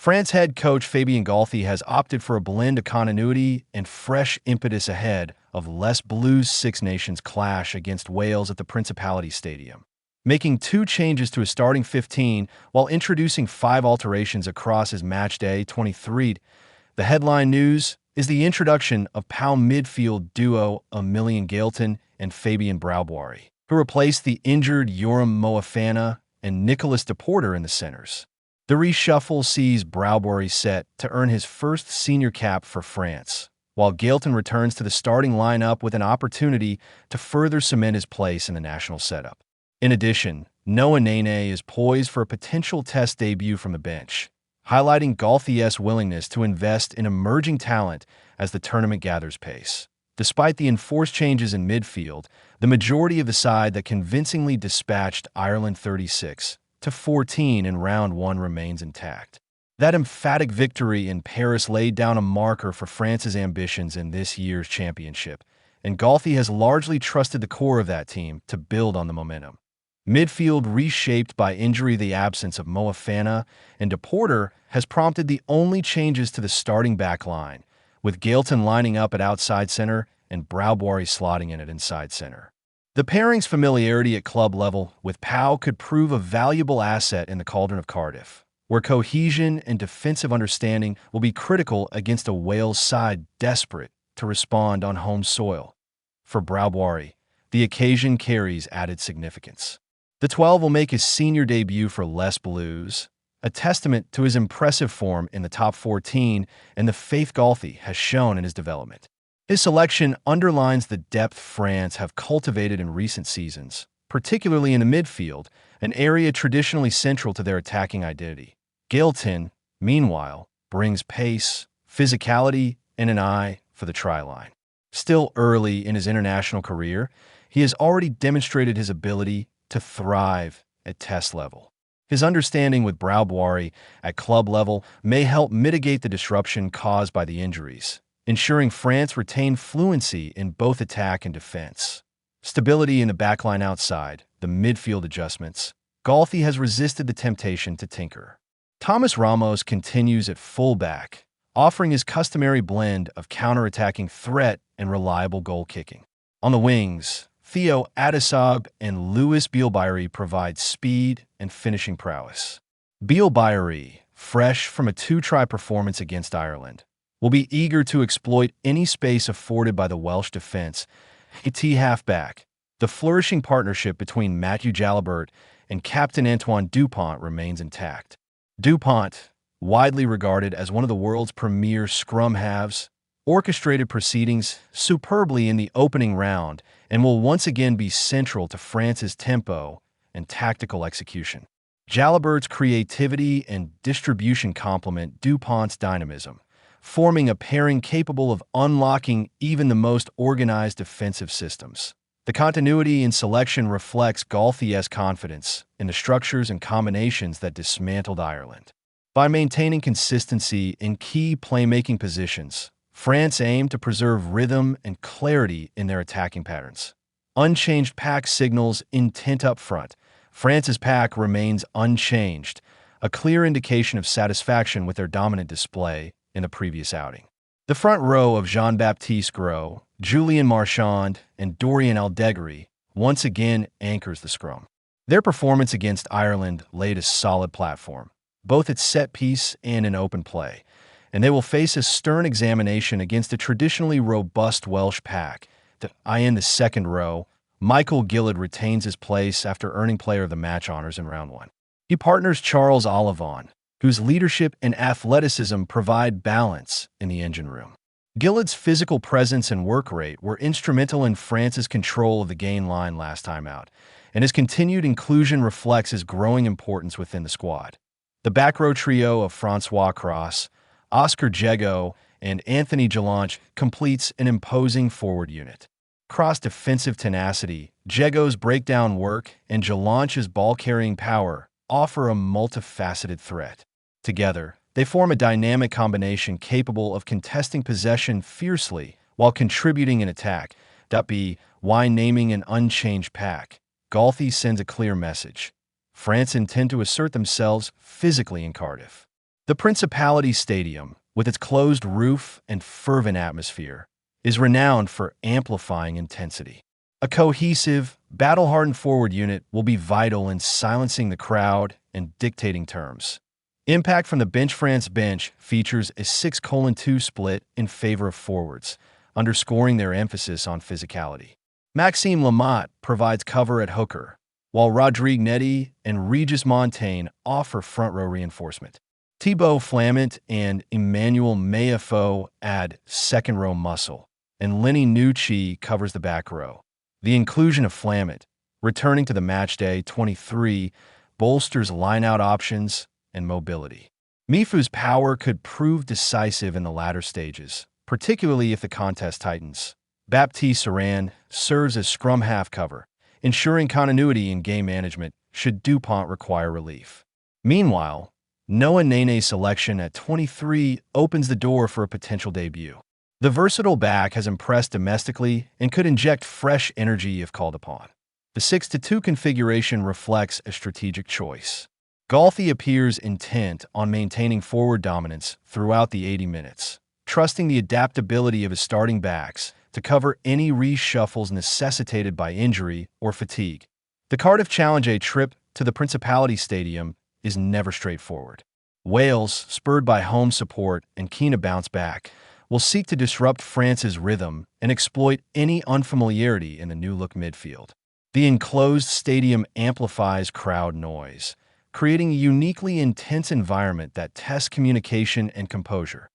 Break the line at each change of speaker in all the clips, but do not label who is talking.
France head coach Fabien Galthié has opted for a blend of continuity and fresh impetus ahead of Les Bleus' Six Nations clash against Wales at the Principality Stadium, making 2 changes to his starting 15 while introducing 5 alterations across his matchday 23. The headline news is the introduction of PAL midfield duo Émilien Gailleton and Fabien Brau-Boirie, who replaced the injured Yoram Moefana and Nicolas Depoortère in the centers. The reshuffle sees Brau-Boirie set to earn his first senior cap for France, while Gailleton returns to the starting lineup with an opportunity to further cement his place in the national setup. In addition, Noah Nene is poised for a potential test debut from the bench, highlighting Galthié's willingness to invest in emerging talent as the tournament gathers pace. Despite the enforced changes in midfield, the majority of the side that convincingly dispatched Ireland 36-14 in round 1 remains intact. That emphatic victory in Paris laid down a marker for France's ambitions in this year's championship, and Galthié has largely trusted the core of that team to build on the momentum. Midfield reshaped by injury, the absence of Moefana and Depoortère has prompted the only changes to the starting back line, with Gailleton lining up at outside center and Brau-Boirie slotting in at inside center. The pairing's familiarity at club level with PAL could prove a valuable asset in the cauldron of Cardiff, where cohesion and defensive understanding will be critical against a Wales side desperate to respond on home soil. For Brau-Boirie, the occasion carries added significance. The 12 will make his senior debut for Les Bleus, a testament to his impressive form in the top 14 and the faith Galthié has shown in his development. His selection underlines the depth France have cultivated in recent seasons, particularly in the midfield, an area traditionally central to their attacking identity. Gailleton, meanwhile, brings pace, physicality, and an eye for the try-line. Still early in his international career, he has already demonstrated his ability to thrive at test level. His understanding with Brau-Boirie at club level may help mitigate the disruption caused by the injuries, ensuring France retain fluency in both attack and defense. Stability in the backline outside, the midfield adjustments, Galthié has resisted the temptation to tinker. Thomas Ramos continues at fullback, offering his customary blend of counter-attacking threat and reliable goal-kicking. On the wings, Theo Adesab and Louis Brau-Boirie provide speed and finishing prowess. Brau-Boirie, fresh from a 2-try performance against Ireland, will be eager to exploit any space afforded by the Welsh defense. At halfback, the flourishing partnership between Matthieu Jalibert and Captain Antoine Dupont remains intact. Dupont, widely regarded as one of the world's premier scrum halves, orchestrated proceedings superbly in the opening round and will once again be central to France's tempo and tactical execution. Jalibert's creativity and distribution complement Dupont's dynamism, forming a pairing capable of unlocking even the most organized defensive systems. The continuity in selection reflects Galthié's confidence in the structures and combinations that dismantled Ireland. By maintaining consistency in key playmaking positions, France aimed to preserve rhythm and clarity in their attacking patterns. Unchanged pack signals intent up front. France's pack remains unchanged, a clear indication of satisfaction with their dominant display in the previous outing. The front row of Jean-Baptiste Gros, Julien Marchand, and Dorian Aldegheri once again anchors the scrum. Their performance against Ireland laid a solid platform, both at set piece and in open play, and they will face a stern examination against a traditionally robust Welsh pack. In the second row, Michael Gillard retains his place after earning Player of the Match honors in round 1. He partners Charles Ollivon, whose leadership and athleticism provide balance in the engine room. Gillard's physical presence and work rate were instrumental in France's control of the gain line last time out, and his continued inclusion reflects his growing importance within the squad. The back row trio of Francois Cross, Oscar Jego, and Anthony Gallant completes an imposing forward unit. Cross' defensive tenacity, Jego's breakdown work, and Gallant's ball-carrying power offer a multifaceted threat. Together, they form a dynamic combination capable of contesting possession fiercely while contributing in attack. Why naming an unchanged pack? Galthie sends a clear message. France intend to assert themselves physically in Cardiff. The Principality Stadium, with its closed roof and fervent atmosphere, is renowned for amplifying intensity. A cohesive, battle-hardened forward unit will be vital in silencing the crowd and dictating terms. Impact from the bench. France bench features a 6:2 split in favor of forwards, underscoring their emphasis on physicality. Maxime Lamotte provides cover at hooker, while Rodrigue Nene and Regis Montaigne offer front-row reinforcement. Thibaut Flamant and Emmanuel Moefana add second-row muscle, and Lenny Nucci covers the back row. The inclusion of Flamant, returning to the matchday 23, bolsters line-out options and mobility. Mifu's power could prove decisive in the latter stages, particularly if the contest tightens. Baptiste Saran serves as scrum half cover, ensuring continuity in game management should Dupont require relief. Meanwhile, Noah Nene's selection at 23 opens the door for a potential debut. The versatile back has impressed domestically and could inject fresh energy if called upon. The 6-2 configuration reflects a strategic choice. Galthie appears intent on maintaining forward dominance throughout the 80 minutes, trusting the adaptability of his starting backs to cover any reshuffles necessitated by injury or fatigue. The Cardiff Challenge, a trip to the Principality Stadium, is never straightforward. Wales, spurred by home support and keen to bounce back, will seek to disrupt France's rhythm and exploit any unfamiliarity in the new-look midfield. The enclosed stadium amplifies crowd noise, creating a uniquely intense environment that tests communication and composure.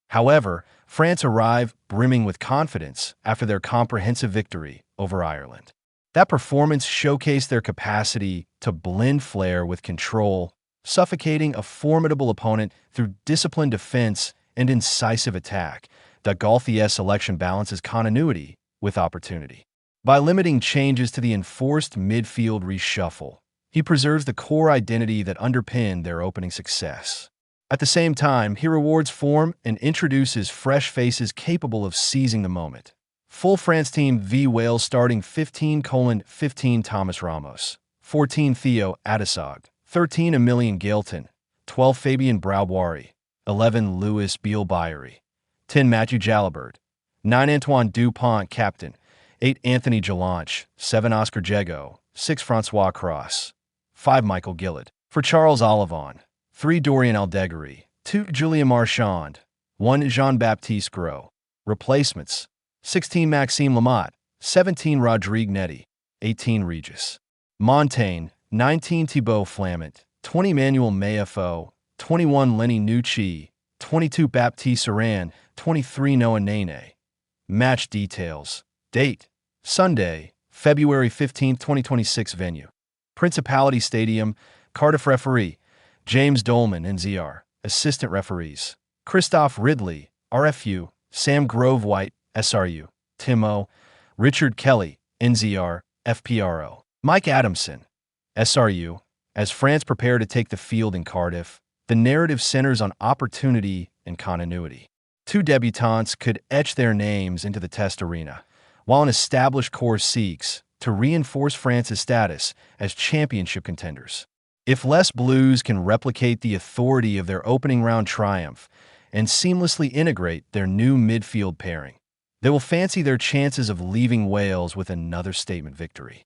However, France arrive brimming with confidence after their comprehensive victory over Ireland. That performance showcased their capacity to blend flair with control, suffocating a formidable opponent through disciplined defense and incisive attack. The Galthie's selection balances continuity with opportunity. By limiting changes to the enforced midfield reshuffle, he preserves the core identity that underpinned their opening success. At the same time, he rewards form and introduces fresh faces capable of seizing the moment. Full France team v Wales starting 15:15 Thomas Ramos, 14 Theo Adesag, 13 Émilien Gailleton, 12 Fabien Brau-Boirie, 11 Louis Brau-Boirie, 10 Matthieu Jalibert, 9 Antoine Dupont captain, 8 Anthony Jalonche, 7 Oscar Jego, 6 Francois Cross, 5 Michael Gillett. For Charles Olivon, 3 Dorian Aldeguerre, 2 Julien Marchand, 1 Jean-Baptiste Gros. Replacements: 16 Maxime Lamotte, 17 Rodrigue Nene, 18 Regis Montaigne, 19 Thibaut Flamant, 20 Emmanuel Moefana, 21 Lenny Nucci, 22 Baptiste Saran, 23 Noah Nene. Match details. Date: Sunday, February 15, 2026. Venue: Principality Stadium. Cardiff. Referee: James Dolman, NZR. Assistant referees: Christophe Ridley, RFU, Sam Grove-White, SRU, Timo, Richard Kelly, NZR, FPRO, Mike Adamson, SRU. As France prepare to take the field in Cardiff, the narrative centers on opportunity and continuity. 2 debutants could etch their names into the test arena, while an established core seeks to reinforce France's status as championship contenders. If Les Bleus can replicate the authority of their opening round triumph and seamlessly integrate their new midfield pairing, they will fancy their chances of leaving Wales with another statement victory.